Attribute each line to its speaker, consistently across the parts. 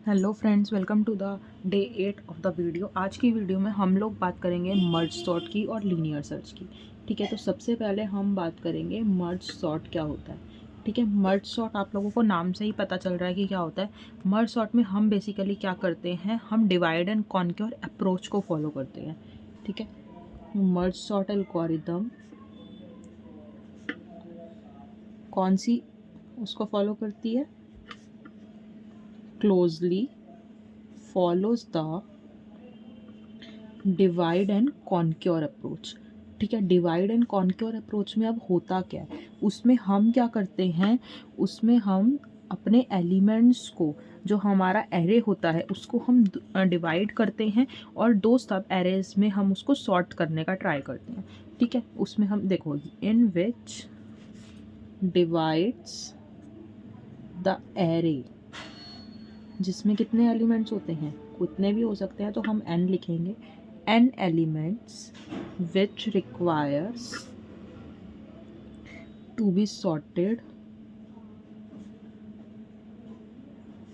Speaker 1: Hello friends, welcome to the day 8 of the video. आज की video में हम लोग बात करेंगे मर्ज सॉर्ट की और लीनियर सर्च की। ठीक है, तो सबसे पहले हम बात करेंगे मर्ज सॉर्ट क्या होता है। ठीक है, मर्ज सॉर्ट आप लोगों को नाम से ही पता चल रहा है कि क्या होता है। मर्ज सॉर्ट में हम बेसिकली क्या करते हैं, हम डिवाइड एंड कॉन्क्योर अप्रोच को फॉलो करते हैं। ठीक है, मर्ज सॉर्ट एल्गोरिदम कौन सी उसको फॉलो करती है, closely follows the divide and conquer approach. ठीक है, डिवाइड एंड कॉन्क्योर अप्रोच में अब होता क्या है, उसमें हम क्या करते हैं, उसमें हम अपने एलिमेंट्स को, जो हमारा एरे होता है उसको हम डिवाइड करते हैं और दो सब एरेज में हम उसको सॉर्ट करने का ट्राई करते हैं। ठीक है, उसमें हम देखो, इन विच डिवाइड्स द एरे, जिसमें कितने एलिमेंट्स होते हैं, कितने भी हो सकते हैं, तो हम n लिखेंगे, n elements which requires to be sorted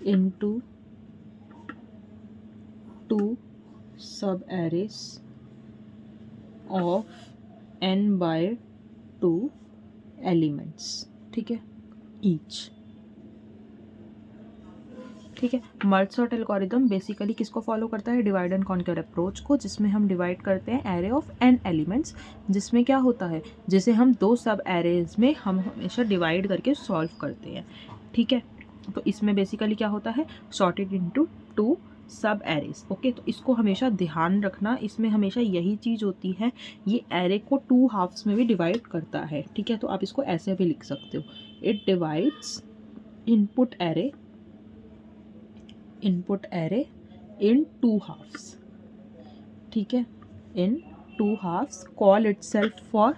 Speaker 1: into two sub arrays of n by 2 elements। ठीक है, each। ठीक है, मर्ज सॉर्ट एल्गोरिदम बेसिकली किसको फॉलो करता है, डिवाइड एंड कॉन्क्योर अप्रोच को, जिसमें हम डिवाइड करते हैं एरे ऑफ n एलिमेंट्स, जिसमें क्या होता है, जिसे हम दो सब एरेज में हम हमेशा डिवाइड करके सॉल्व करते हैं। ठीक है, तो इसमें बेसिकली क्या होता है, सॉर्टेड इनटू टू सब एरेज। ओके, तो इसको हमेशा ध्यान रखना, इसमें हमेशा यही चीज़ होती है, ये एरे को टू हाफ्स में भी डिवाइड करता है। ठीक है, तो आप इसको ऐसे भी लिख सकते हो, it divides input array in two halves. ठीक है, in two halves, call itself for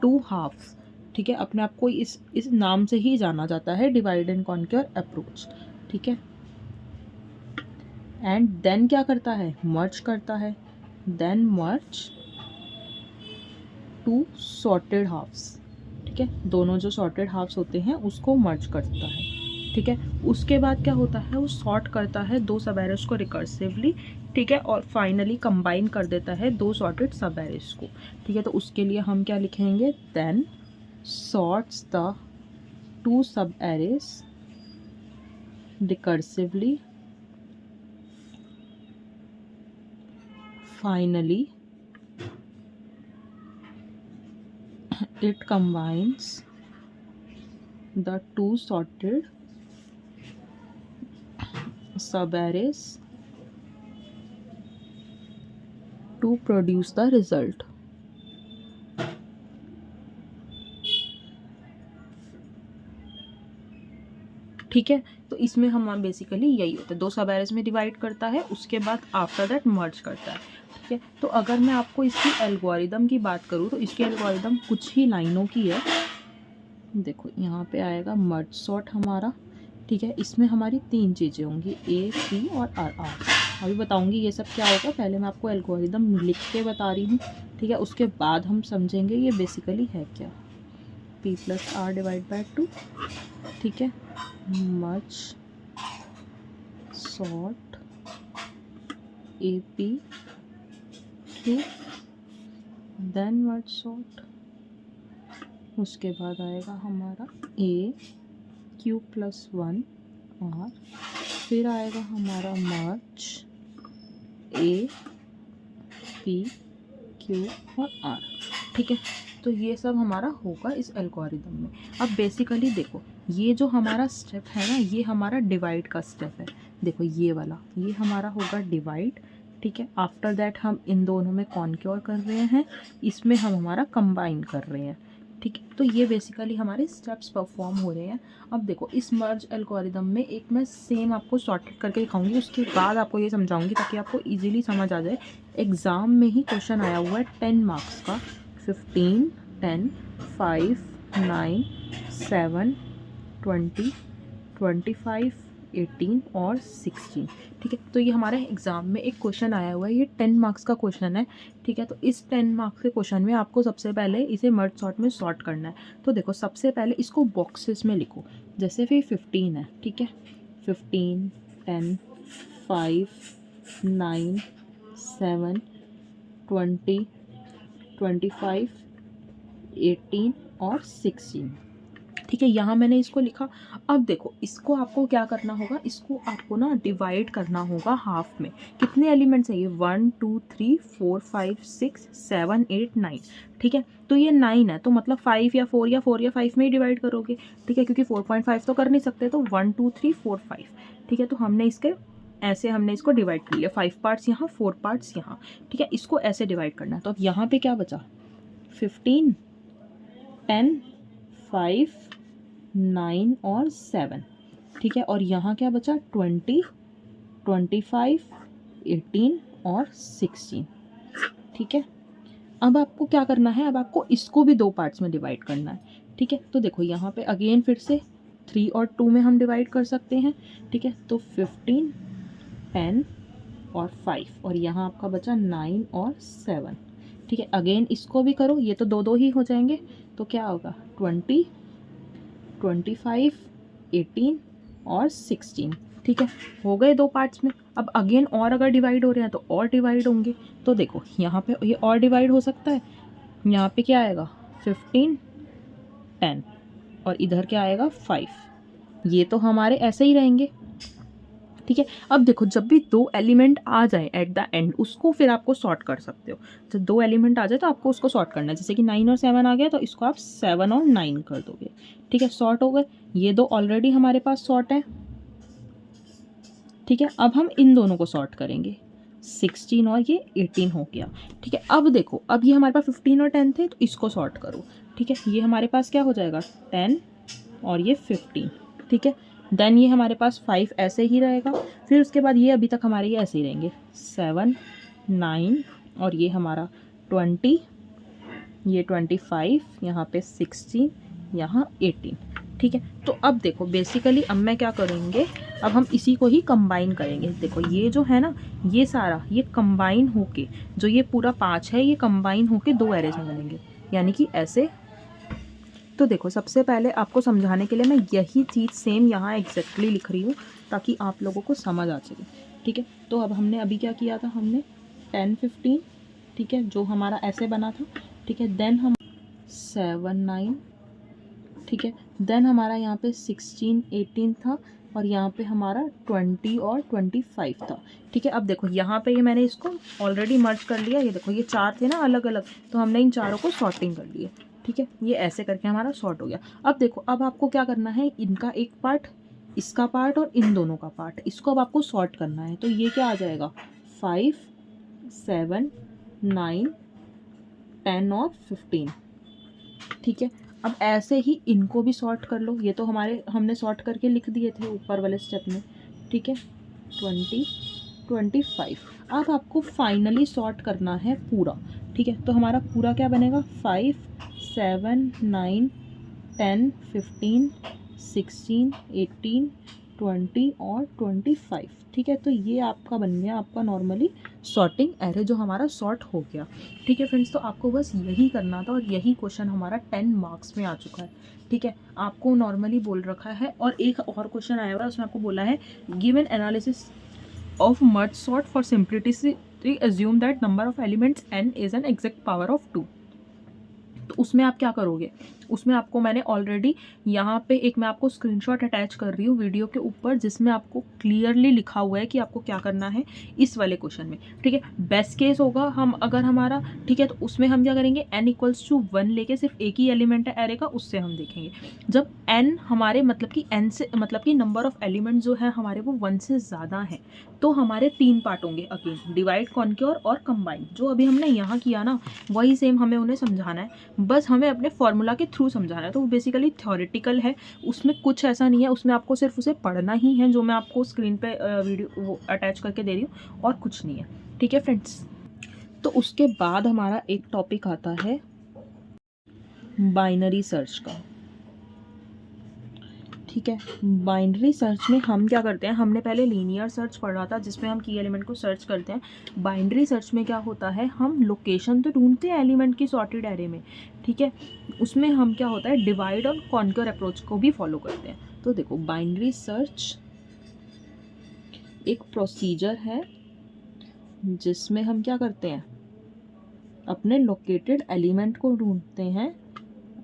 Speaker 1: two halves. ठीक है, अपने आप को इस नाम से ही जाना जाता है, डिवाइड एंड कॉन्क्योर अप्रोच। ठीक है, एंड देन क्या करता है, मर्ज करता है, then merge two sorted halfs. ठीक है, दोनों जो सॉर्टेड हाफ्स होते हैं उसको मर्ज करता है। ठीक है, उसके बाद क्या होता है, वो सॉर्ट करता है दो सब एरेज को रिकर्सिवली। ठीक है, और फाइनली कंबाइन कर देता है दो सॉर्टेड सब एरेज को। ठीक है, तो उसके लिए हम क्या लिखेंगे, देन सॉर्ट्स द टू सब arrays recursively, finally it combines the two sorted subarrays to produce the result। ठीक है, तो इसमें हम बेसिकली यही होता है, दो सब एरेज में डिवाइड करता है, उसके बाद आफ्टर दैट मर्ज करता है। ठीक है, तो अगर मैं आपको इसकी एल्गोरिदम की बात करूँ तो इसकी एल्गोरिदम कुछ ही लाइनों की है। देखो, यहाँ पे आएगा मर्ज सॉर्ट हमारा। ठीक है, इसमें हमारी तीन चीज़ें होंगी, ए, पी और आर। अभी बताऊंगी ये सब क्या होगा, पहले मैं आपको एल्गोरिदम लिख के बता रही हूँ। ठीक है, उसके बाद हम समझेंगे ये बेसिकली है क्या, P plus R divide by 2। ठीक है, merge sort A P Q, then merge sort, उसके बाद आएगा हमारा ए क्यू प्लस 1 आर, फिर आएगा हमारा मर्ज ए पी क्यू और आर। ठीक है, तो ये सब हमारा होगा इस एल्गोरिदम में। अब बेसिकली देखो, ये जो हमारा स्टेप है ना, ये हमारा डिवाइड का स्टेप है। देखो ये वाला, ये हमारा होगा डिवाइड। ठीक है, आफ्टर दैट हम इन दोनों में कॉन्क्योर कर रहे हैं, इसमें हम हमारा कंबाइन कर रहे हैं। ठीक है, तो ये बेसिकली हमारे स्टेप्स परफॉर्म हो रहे हैं। अब देखो, इस मर्ज एल्गोरिदम में एक मैं सेम आपको सॉर्टेड करके दिखाऊंगी, उसके बाद आपको ये समझाऊंगी ताकि आपको इजीली समझ आ जाए। एग्ज़ाम में ही क्वेश्चन आया हुआ है 10 मार्क्स का, 15, 10, 5, 9, 7, 20, 25, 18 और 16। ठीक है, तो ये हमारे एग्ज़ाम में एक क्वेश्चन आया हुआ है, ये 10 मार्क्स का क्वेश्चन है। ठीक है, तो इस 10 मार्क्स के क्वेश्चन में आपको सबसे पहले इसे मर्ज सॉर्ट में सॉर्ट करना है। तो देखो, सबसे पहले इसको बॉक्सेस में लिखो, जैसे फिर 15 है। ठीक है, 15, 10, 5, 9, 7, 20, 25, 18 और 16। ठीक है, यहाँ मैंने इसको लिखा। अब देखो इसको आपको क्या करना होगा, इसको आपको ना डिवाइड करना होगा हाफ में। कितने एलिमेंट्स हैं ये, 1 2 3 4 5 6 7 8 9। ठीक है, तो ये 9 है, तो मतलब 5 या 4 या 4 या 5 में ही डिवाइड करोगे। ठीक है, क्योंकि 4.5 तो कर नहीं सकते, तो 1 2 3 4 5। ठीक है, तो हमने इसके ऐसे हमने इसको डिवाइड कर लिया, 5 पार्ट्स यहाँ, 4 पार्ट्स यहाँ। ठीक है, इसको ऐसे डिवाइड करना है। तो अब यहाँ पे क्या बचा, 15, 10, 5, 9 और 7। ठीक है, और यहाँ क्या बचा, 20, 25, 18 और 16। ठीक है, अब आपको क्या करना है, अब आपको इसको भी 2 पार्ट्स में डिवाइड करना है। ठीक है, तो देखो यहाँ पे अगेन फिर से 3 और 2 में हम डिवाइड कर सकते हैं। ठीक है, तो 15, 10 और 5, और यहाँ आपका बचा 9 और 7। ठीक है, अगेन इसको भी करो, ये तो 2 ही हो जाएंगे, तो क्या होगा, 20, 25, 18 और 16। ठीक है, हो गए 2 पार्ट्स में। अब अगेन और अगर डिवाइड हो रहे हैं तो और डिवाइड होंगे। तो देखो यहाँ पे ये और डिवाइड हो सकता है, यहाँ पे क्या आएगा, 15, 10 और इधर क्या आएगा, 5। ये तो हमारे ऐसे ही रहेंगे। ठीक है, अब देखो जब भी 2 एलिमेंट आ जाए एट द एंड, उसको फिर आपको सॉर्ट कर सकते हो। जब 2 एलिमेंट आ जाए तो आपको उसको सॉर्ट करना है। जैसे कि 9 और 7 आ गया, तो इसको आप 7 और 9 कर दोगे। ठीक है, सॉर्ट हो गए। ये 2 ऑलरेडी हमारे पास सॉर्ट है। ठीक है, अब हम इन दोनों को सॉर्ट करेंगे, 16 और ये 18 हो गया। ठीक है, अब देखो, अब ये हमारे पास 15 और 10 थे, तो इसको सॉर्ट करो। ठीक है, ये हमारे पास क्या हो जाएगा, 10 और ये 15। ठीक है, देन ये हमारे पास 5 ऐसे ही रहेगा। फिर उसके बाद ये अभी तक हमारे ये ऐसे ही रहेंगे, 7, 9 और ये हमारा 20, ये 25, यहाँ पे 16, यहाँ 18। ठीक है, तो अब देखो बेसिकली अब मैं क्या करेंगे, अब हम इसी को ही कंबाइन करेंगे। देखो ये जो है ना, ये सारा ये कंबाइन होके, जो ये पूरा 5 है, ये कंबाइन होके 2 एरेज में बनेंगे, यानी कि ऐसे। तो देखो सबसे पहले आपको समझाने के लिए मैं यही चीज़ सेम यहाँ एग्जैक्टली लिख रही हूँ, ताकि आप लोगों को समझ आ सके। ठीक है, तो अब हमने अभी क्या किया था, हमने 10, 15, ठीक है, जो हमारा ऐसे बना था। ठीक है, देन हम 7, 9, ठीक है, देन हमारा यहाँ पे 16, 18 था, और यहाँ पे हमारा 20 और 25 था। ठीक है, अब देखो यहाँ पे ये मैंने इसको ऑलरेडी मर्ज कर लिया। ये देखो ये 4 थे ना अलग अलग, तो हमने इन चारों को सॉर्टिंग कर लिया। ठीक है, ये ऐसे करके हमारा सॉर्ट हो गया। अब देखो, अब आपको क्या करना है, इनका एक पार्ट, इसका पार्ट और इन दोनों का पार्ट, इसको अब आपको सॉर्ट करना है। तो ये क्या आ जाएगा, 5, 7, 9, 10 और 15। ठीक है, अब ऐसे ही इनको भी सॉर्ट कर लो। ये तो हमारे हमने सॉर्ट करके लिख दिए थे ऊपर वाले स्टेप में। ठीक है, 20, 25। अब आपको फाइनली सॉर्ट करना है पूरा। ठीक है, तो हमारा पूरा क्या बनेगा, 5, 7, 9, 10, 15, 16, 18, 20 और 25। ठीक है, तो ये आपका बन गया आपका नॉर्मली सॉर्टिंग एरे, जो हमारा सॉर्ट हो गया। ठीक है फ्रेंड्स, तो आपको बस यही करना था, और यही क्वेश्चन हमारा 10 मार्क्स में आ चुका है। ठीक है, आपको नॉर्मली बोल रखा है, और एक और क्वेश्चन आया हुआ है, उसमें आपको बोला है give an analysis of merge sort for simplicity assume that number of elements n is an exact power of 2। तो उसमें आप क्या करोगे, उसमें आपको मैंने ऑलरेडी यहाँ पे एक मैं आपको स्क्रीनशॉट अटैच कर रही हूँ वीडियो के ऊपर, जिसमें आपको क्लियरली लिखा हुआ है कि आपको क्या करना है इस वाले क्वेश्चन में। ठीक है, बेस्ट केस होगा हम अगर हमारा, ठीक है, तो उसमें हम क्या करेंगे, n = 1 लेके सिर्फ एक ही एलिमेंट है एरे का, उससे हम देखेंगे। जब n हमारे मतलब कि n से मतलब कि नंबर ऑफ एलिमेंट जो है हमारे वो 1 से ज़्यादा है, तो हमारे 3 पार्ट होंगे, अगेन डिवाइड, कॉन्क्योर और कंबाइन। जो अभी हमने यहाँ किया ना, वही सेम हमें उन्हें समझाना है, बस हमें अपने फॉर्मूला के थ्रू समझाना है। तो वो बेसिकली थ्योरेटिकल है, उसमें कुछ ऐसा नहीं है, उसमें आपको सिर्फ उसे पढ़ना ही है, जो मैं आपको स्क्रीन पे वीडियो वो अटैच करके दे रही हूँ, और कुछ नहीं है। ठीक है फ्रेंड्स, तो उसके बाद हमारा एक टॉपिक आता है बाइनरी सर्च का। ठीक है, बाइनरी सर्च में हम क्या करते हैं, हमने पहले लीनियर सर्च पढ़ा था जिसमें हम की एलिमेंट को सर्च करते हैं। बाइनरी सर्च में क्या होता है, हम लोकेशन तो ढूंढते हैं एलिमेंट की सॉर्टेड एरे में। ठीक है, उसमें हम क्या होता है, डिवाइड और कॉन्क्योर अप्रोच को भी फॉलो करते हैं। तो देखो बाइनरी सर्च एक प्रोसीजर है जिसमें हम क्या करते हैं, अपने लोकेटेड एलिमेंट को ढूंढते हैं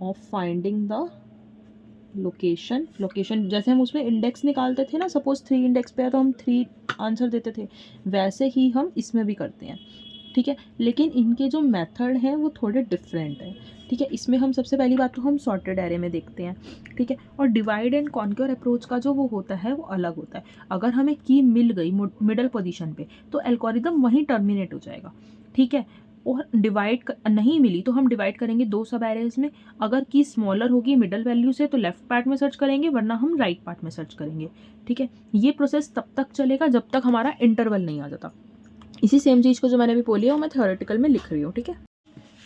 Speaker 1: ऑफ फाइंडिंग द लोकेशन। जैसे हम उसमें इंडेक्स निकालते थे ना, सपोज 3 इंडेक्स पे है तो हम 3 आंसर देते थे, वैसे ही हम इसमें भी करते हैं, ठीक है। लेकिन इनके जो मेथड हैं वो थोड़े डिफरेंट हैं, ठीक है। इसमें हम सबसे पहली बात तो हम सॉर्टेड एरे में देखते हैं, ठीक है। और डिवाइड एंड कॉन्क्योर अप्रोच का जो वो होता है वो अलग होता है। अगर हमें की मिल गई मिडल पोजीशन पे तो एल्गोरिदम वहीं टर्मिनेट हो जाएगा, ठीक है। और डिवाइड नहीं मिली तो हम डिवाइड करेंगे 2 सब एरेज में। अगर की स्मॉलर होगी मिडल वैल्यू से तो लेफ्ट पार्ट में सर्च करेंगे, वरना हम राइट पार्ट में सर्च करेंगे, ठीक है। ये प्रोसेस तब तक चलेगा जब तक हमारा इंटरवल नहीं आ जाता। इसी सेम चीज़ को जो मैंने अभी बोली है वो मैं थ्योरेटिकल में लिख रही हूँ, ठीक है।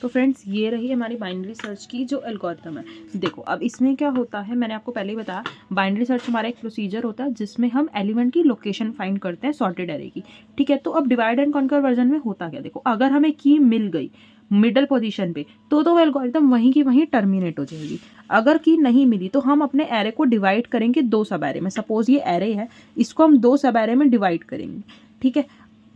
Speaker 1: तो फ्रेंड्स ये रही हमारी बाइनरी सर्च की जो एल्गोरिथम है। देखो अब इसमें क्या होता है, मैंने आपको पहले ही बताया, बाइनरी सर्च हमारा एक प्रोसीजर होता है जिसमें हम एलिमेंट की लोकेशन फाइंड करते हैं सॉर्टेड एरे की, ठीक है। तो अब डिवाइड एंड कॉन्कर वर्जन में होता क्या, देखो अगर हमें की मिल गई मिडल पोजीशन पे तो एल्गोरिथम वहीं की वहीं टर्मिनेट हो जाएगी। अगर की नहीं मिली तो हम अपने एरे को डिवाइड करेंगे 2 सब एरे में। सपोज ये एरे है, इसको हम 2 सब एरे में डिवाइड करेंगे, ठीक है।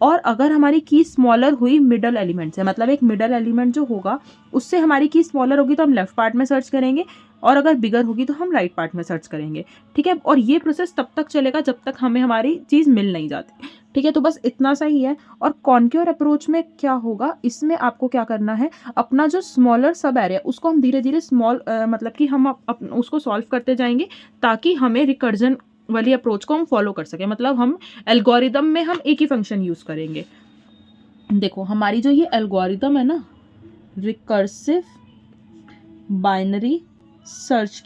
Speaker 1: और अगर हमारी की स्मॉलर हुई मिडल एलिमेंट से, मतलब एक मिडल एलिमेंट जो होगा उससे हमारी की स्मॉलर होगी तो हम लेफ्ट पार्ट में सर्च करेंगे, और अगर बिगर होगी तो हम राइट पार्ट में सर्च करेंगे, ठीक है। और ये प्रोसेस तब तक चलेगा जब तक हमें हमारी चीज़ मिल नहीं जाती, ठीक है। तो बस इतना सा ही है। और कॉन्क्योर अप्रोच में क्या होगा, इसमें आपको क्या करना है, अपना जो स्मॉलर सब एरिया उसको हम धीरे धीरे मतलब कि हम उसको सॉल्व करते जाएंगे ताकि हमें रिकर्जन वाली अप्रोच को हम फॉलो कर सकें। मतलब हम एल्गोरिदम में हम एक ही फंक्शन यूज़ करेंगे। देखो हमारी जो ये एल्गोरिदम है ना, रिकर्सिव बाइनरी सर्च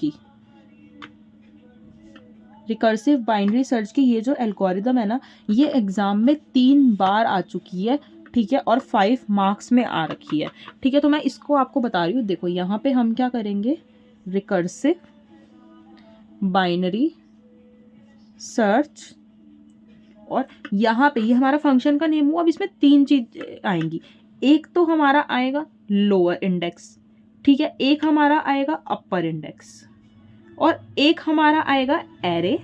Speaker 1: की, ये जो एल्गोरिदम है ना, ये एग्जाम में 3 बार आ चुकी है, ठीक है। और 5 मार्क्स में आ रखी है, ठीक है। तो मैं इसको आपको बता रही हूँ। देखो यहाँ पे हम क्या करेंगे, रिकर्सिव बाइनरी सर्च, और यहाँ पे ये हमारा फंक्शन का नेम हुआ। अब इसमें 3 चीज आएंगी। एक तो हमारा आएगा लोअर इंडेक्स, ठीक है। एक हमारा आएगा अपर इंडेक्स, और एक हमारा आएगा एरे।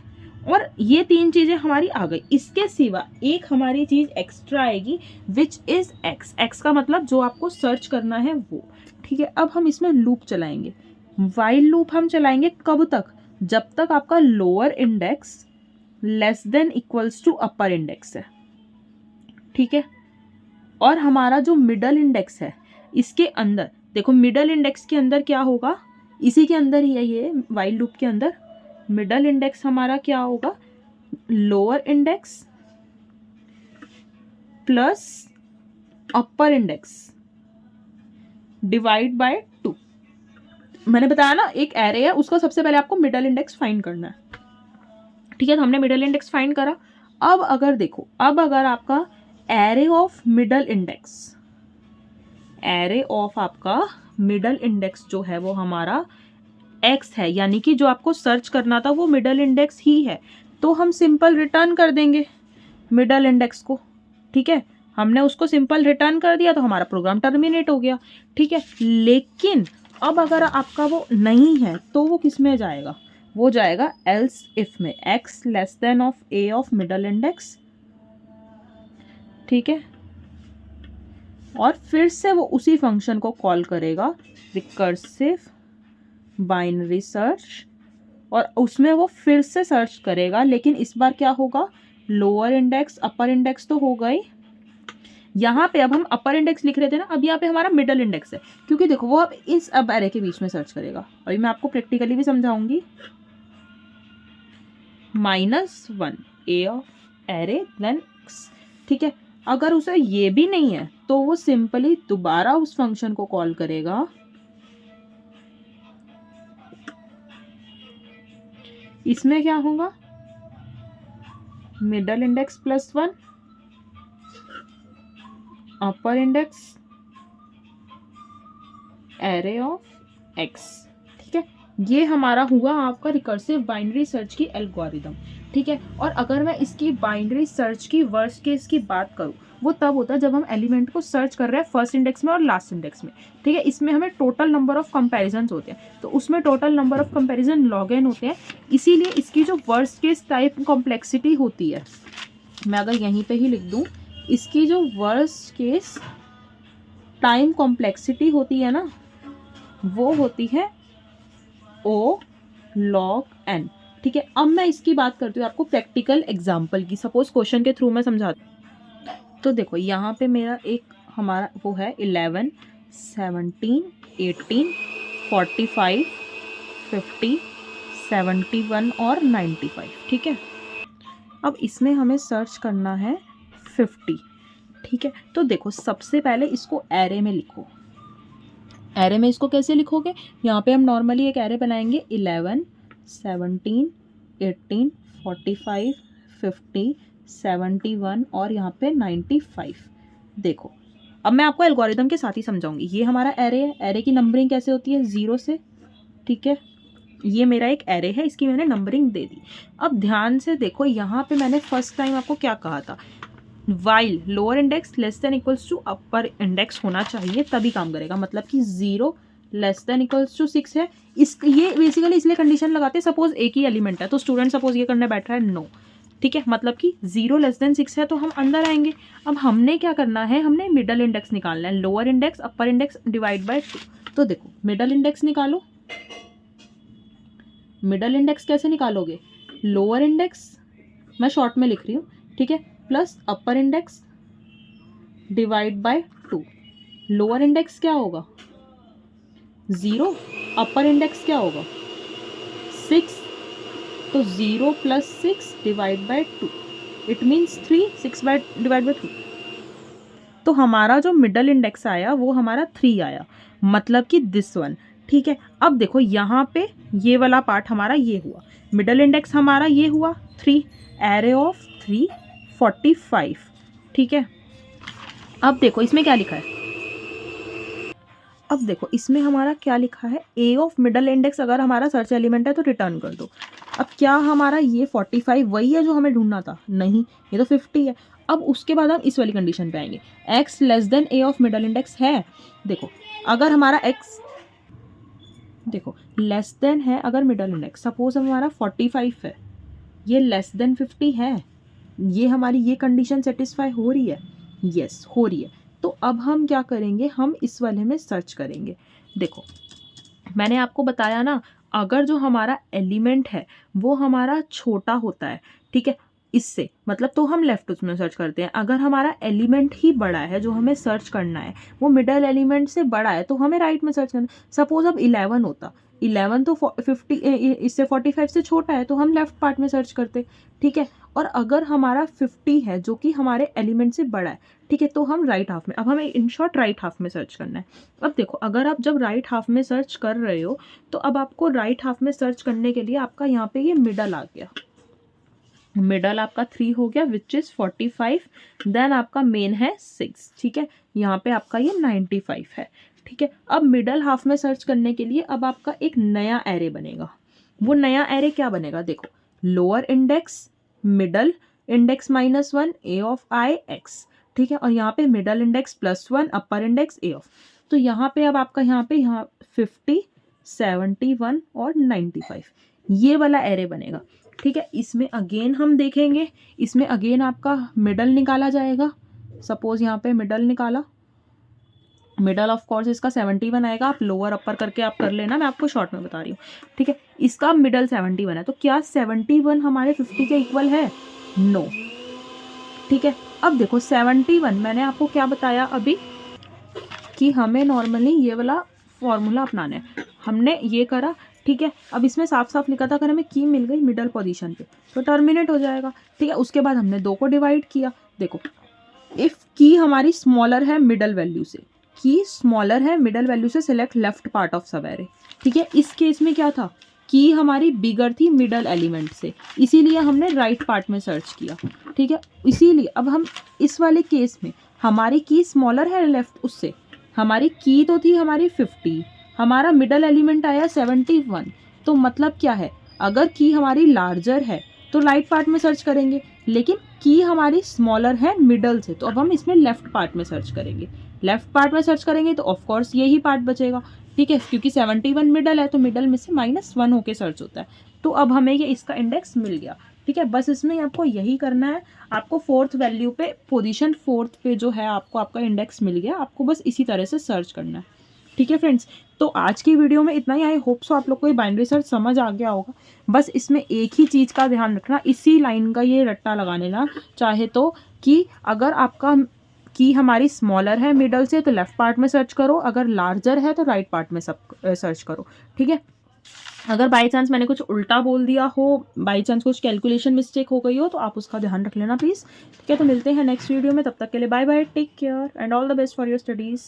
Speaker 1: और ये 3 चीजें हमारी आ गई। इसके सिवा एक हमारी चीज एक्स्ट्रा आएगी विच इज एक्स। एक्स का मतलब जो आपको सर्च करना है वो, ठीक है। अब हम इसमें लूप चलाएंगे, वाइल लूप हम चलाएंगे कब तक, जब तक आपका lower index less than equals to upper index है, ठीक है। और हमारा जो मिडल इंडेक्स है इसके अंदर, देखो मिडल इंडेक्स के अंदर क्या होगा, इसी के अंदर ही है ये वाइल लूप के अंदर। मिडल इंडेक्स हमारा क्या होगा, lower index plus upper index divide by 2। मैंने बताया ना एक एरे है, उसका सबसे पहले आपको मिडल इंडेक्स फाइंड करना है, ठीक है। तो हमने मिडल इंडेक्स फाइंड करा। अब अगर देखो, अब अगर आपका एरे ऑफ मिडल इंडेक्स जो है वो हमारा x है, यानी कि जो आपको सर्च करना था वो मिडल इंडेक्स ही है, तो हम सिंपल रिटर्न कर देंगे मिडल इंडेक्स को, ठीक है। हमने उसको सिंपल रिटर्न कर दिया तो हमारा प्रोग्राम टर्मिनेट हो गया, ठीक है। लेकिन अब अगर आपका वो नहीं है तो वो किस में जाएगा, वो जाएगा एल्स इफ में, x less than of a of middle index, ठीक है। और फिर से वो उसी फंक्शन को कॉल करेगा रिकर्सिव बाइनरी सर्च, और उसमें वो फिर से सर्च करेगा, लेकिन इस बार क्या होगा, लोअर इंडेक्स अपर इंडेक्स तो हो गई। यहाँ पे अब हम अपर इंडेक्स लिख रहे थे ना, अब यहाँ पे हमारा मिडल इंडेक्स है, क्योंकि देखो वो अब इस अब एरे के बीच में सर्च करेगा। अभी मैं आपको प्रैक्टिकली भी समझाऊंगी। -1 a of array then x, ठीक है। अगर उसे ये भी नहीं है तो वो सिंपली दोबारा उस फंक्शन को कॉल करेगा, इसमें क्या होगा, middle index +1 upper index array of x, ठीक है। ये हमारा हुआ आपका रिकर्सिव बाइनरी सर्च की एल्गोरिदम, ठीक है। और अगर मैं इसकी बाइनरी सर्च की वर्स्ट केस की बात करूँ, वो तब होता है जब हम एलिमेंट को सर्च कर रहे हैं फर्स्ट इंडेक्स में और लास्ट इंडेक्स में, ठीक है। इसमें हमें टोटल नंबर ऑफ कंपैरिजंस होते हैं, तो उसमें total number of comparison log n होते हैं, इसीलिए इसकी जो वर्स्ट केस टाइप कॉम्प्लेक्सिटी होती है मैं अगर यहीं पे ही लिख दूँ, इसकी जो वर्स्ट केस टाइम कॉम्प्लेक्सिटी होती है ना, वो होती है O log n। ठीक है, अब मैं इसकी बात करती हूँ आपको प्रैक्टिकल एग्जाम्पल की। सपोज क्वेश्चन के थ्रू मैं समझाती हूँ। तो देखो यहाँ पे मेरा एक हमारा वो है 11, 17, 18, 45, 50, 71 और 95। ठीक है, अब इसमें हमें सर्च करना है 50। ठीक है, तो देखो सबसे पहले इसको एरे में लिखो। एरे में इसको कैसे लिखोगे, यहाँ पे हम नॉर्मली एक एरे बनाएंगे 11, 17, 18, 45, 50, 71 और यहाँ पे 95। देखो अब मैं आपको एल्गोरिदम के साथ ही समझाऊंगी। ये हमारा एरे है, एरे की नंबरिंग कैसे होती है 0 से। ठीक है, ये मेरा एक एरे है, इसकी मैंने नंबरिंग दे दी। अब ध्यान से देखो, यहाँ पे मैंने फर्स्ट टाइम आपको क्या कहा था, while lower index less than equals to upper index होना चाहिए तभी काम करेगा। मतलब कि 0 लेस देन इक्वल्स टू 6 है। ये बेसिकली इसलिए कंडीशन लगाते हैं, सपोज एक ही एलिमेंट है तो स्टूडेंट सपोज ये करने बैठ रहा है नो। ठीक है, मतलब कि 0 लेस देन 6 है तो हम अंदर आएंगे। अब हमने क्या करना है, हमने मिडल इंडेक्स निकालना है, lower index upper index divide by 2। तो देखो मिडल इंडेक्स निकालो। मिडल इंडेक्स कैसे निकालोगे, लोअर इंडेक्स मैं शॉर्ट में लिख रही हूँ, ठीक है, plus upper index divide by 2। Lower index क्या होगा 0, अपर इंडेक्स क्या होगा 6, तो 0 plus 6 divide by 2 it means 3, 6 divide by 2। तो हमारा जो मिडल इंडेक्स आया वो हमारा 3 आया, मतलब कि दिस वन। ठीक है, अब देखो यहाँ पे ये वाला पार्ट हमारा ये हुआ, मिडल इंडेक्स हमारा ये हुआ 3, एरे ऑफ 3, 45। ठीक है, अब देखो इसमें क्या लिखा है, अब देखो इसमें हमारा क्या लिखा है, ए ऑफ मिडल इंडेक्स अगर हमारा सर्च एलिमेंट है तो रिटर्न कर दो। अब क्या हमारा ये 45 वही है जो हमें ढूंढना था, नहीं, ये तो 50 है। अब उसके बाद हम इस वाली कंडीशन पे आएंगे, x less than A of middle index है। देखो अगर हमारा x देखो लेस देन है, अगर मिडल इंडेक्स सपोज हमारा 45 है, ये लेस देन 50 है, ये हमारी ये कंडीशन सेटिस्फाई हो रही है, यस हो रही है। तो अब हम क्या करेंगे, हम इस वाले में सर्च करेंगे। देखो मैंने आपको बताया ना, अगर जो हमारा एलिमेंट है वो हमारा छोटा होता है, ठीक है, इससे मतलब तो हम लेफ्ट उसमें सर्च करते हैं। अगर हमारा एलिमेंट ही बड़ा है, जो हमें सर्च करना है वो मिडल एलिमेंट से बड़ा है, तो हमें राइट में सर्च करना है। सपोज अब 11 होता, 11 तो 50 इससे 45 से छोटा है तो हम लेफ्ट पार्ट में सर्च करते। ठीक है, और अगर हमारा 50 है जो कि हमारे एलिमेंट से बड़ा है, ठीक है, तो हम राइट हाफ में, अब हमें इन शॉर्ट राइट हाफ में सर्च करना है। अब देखो अगर आप जब राइट हाफ में सर्च कर रहे हो तो अब आपको राइट हाफ में सर्च करने के लिए आपका यहाँ पे ये मिडल आ गया, मिडल आपका 3 हो गया विच इज 45, देन आपका मेन है 6। ठीक है, यहाँ पे आपका ये 95 है। ठीक है, अब मिडल हाफ में सर्च करने के लिए अब आपका एक नया एरे बनेगा। वो नया एरे क्या बनेगा, देखो lower index middle index -1 A of I x. ठीक है, और यहाँ पे middle index +1 upper index A of. तो यहाँ पे अब आपका यहाँ 50, 71 और 95 ये वाला एरे बनेगा। ठीक है, इसमें अगेन हम देखेंगे, इसमें अगेन आपका मिडल निकाला जाएगा। सपोज यहाँ पे मिडल निकाला, मिडल ऑफ कोर्स इसका 71 आएगा, आप लोअर अपर करके आप कर लेना, मैं आपको शॉर्ट में बता रही हूँ। ठीक है, इसका मिडल 71 है, तो क्या 71 हमारे 50 के इक्वल है, नो। ठीक है, अब देखो 71 मैंने आपको क्या बताया अभी कि हमें नॉर्मली ये वाला फॉर्मूला अपनाना है, हमने ये करा। ठीक है, अब इसमें साफ साफ लिखा था अगर हमें की मिल गई मिडल पोजीशन पे तो टर्मिनेट हो जाएगा। ठीक है, उसके बाद हमने 2 को डिवाइड किया। देखो इफ की हमारी स्मॉलर है मिडल वैल्यू से, की स्मॉलर है मिडल वैल्यू से, सिलेक्ट लेफ्ट पार्ट ऑफ सब एरे। ठीक है, इस केस में क्या था, की हमारी बिगर थी मिडल एलिमेंट से, इसीलिए हमने राइट पार्ट में सर्च किया। ठीक है, इसीलिए अब हम इस वाले केस में हमारी की स्मॉलर है लेफ्ट उससे, हमारी की तो थी हमारी 50, हमारा मिडल एलिमेंट आया 71। तो मतलब क्या है, अगर की हमारी लार्जर है तो राइट पार्ट में सर्च करेंगे, लेकिन की हमारी स्मॉलर है मिडल से, तो अब हम इसमें लेफ्ट पार्ट में सर्च करेंगे। लेफ्ट पार्ट में सर्च करेंगे तो ऑफ कोर्स यही पार्ट बचेगा। ठीक है, क्योंकि 71 मिडल है तो मिडल में से -1 होके सर्च होता है। तो अब हमें ये इसका इंडेक्स मिल गया। ठीक है, बस इसमें आपको यही करना है। आपको फोर्थ वैल्यू पे, पोजीशन फोर्थ पे जो है आपको आपका इंडेक्स मिल गया, आपको बस इसी तरह से सर्च करना है। ठीक है फ्रेंड्स, तो आज की वीडियो में इतना ही। आई होप सो आप लोग को ये बाइनरी सर्च समझ आ गया होगा। बस इसमें एक ही चीज़ का ध्यान रखना, इसी लाइन का ये रट्टा लगा लेना चाहे तो, कि अगर आपका की हमारी स्मॉलर है मिडल से तो लेफ्ट पार्ट में सर्च करो, अगर लार्जर है तो राइट पार्ट में सब सर्च करो। ठीक है, अगर बाई चांस मैंने कुछ उल्टा बोल दिया हो, बाई चांस कुछ कैलकुलेशन मिस्टेक हो गई हो, तो आप उसका ध्यान रख लेना प्लीज़। ठीक है, तो मिलते हैं नेक्स्ट वीडियो में, तब तक के लिए bye bye, take care and all the best for your studies.